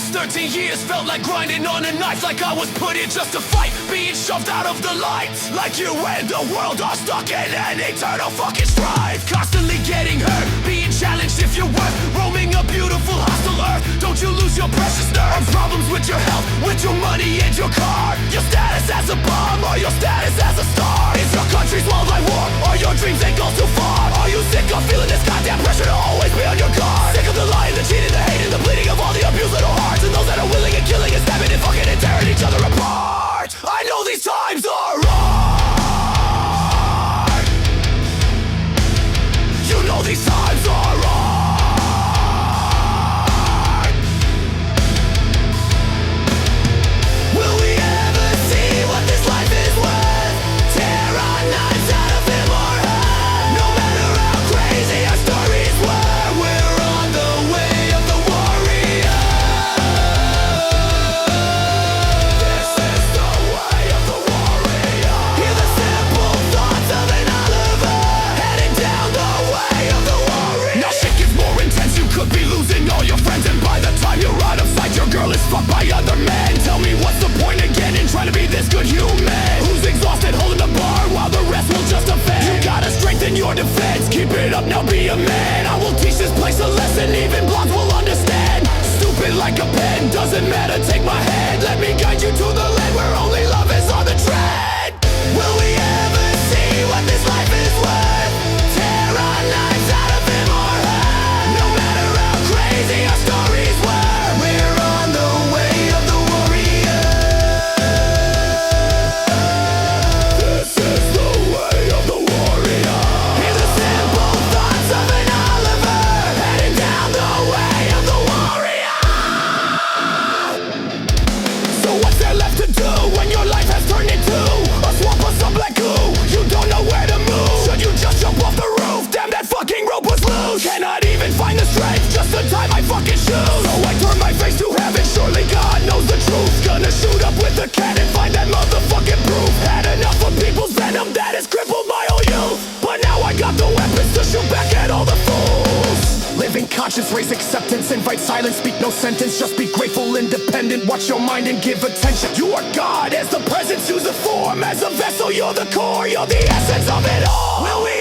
last 13 years felt like grinding on a knife, like I was put here just to fight, being shoved out of the light. Like you and the world are stuck in an eternal fucking strife. Constantly getting hurt, being challenged if you're worth roaming a beautiful hostile earth. Don't you lose your precious nerve. Problems with your health, with your money and your car, your status as a bomb or your status as a star. Is your country swallowed by war, or your dreams ain't go too far? Are you sick of feeling this goddamn pressure to always be on your guard? Sick of the lying, the cheating, the hating, the bleeding of all the abused little hearts, and those that are willing and killing and stabbing and fucking and tearing each other apart. I know these times are hard. You know these times are hard. Will we ever see what this life is worth? Tear our knives out of him or her. No matter how crazy our stories were, we're on the way of the warrior. This is the way of the warrior. Hear the simple thoughts of an Oliver, heading down the way of the warrior. Now shit gets more intense, you could be losing all your friends, and by the time you're out of sight, your girl is fucked by other men. Tell me what's the point again in trying to be this good human? Who's exhausted holding the bar while the rest will just offend? You gotta strengthen your defense, keep it up now, be a man. I will teach this place a lesson, even blondes will understand. Stupid like a pen, doesn't matter, take my hand. Let me guide you to the land where only love is on the trend. Will we ever see what this life is worth? Tear our knives out of him or her. No matter how crazy our stories were, we're on the way of the warrior. This is the way of the warrior. Hear the simple thoughts of an Oliver, heading down the way of the warrior. So what's there left to do when your life has turned into a swamp of some black goo? You don't know where to move. Should you just jump off the roof? Damn, that fucking rope was loose. Cannot even find the strength just to tie my fucking shoes. So I turn my face to heaven, surely God knows the truth. Gonna shoot up with a cannon, find that motherfucking proof. Had enough of people's venom that has crippled my whole youth, but now I got the weapons to shoot back at all the fools. Living conscience, raise acceptance, invite silence, speak no sentence. Just be grateful, independent, watch your mind and give attention. You are God as the presence, use the form as a vessel. You're the core, you're the essence of it all. Will we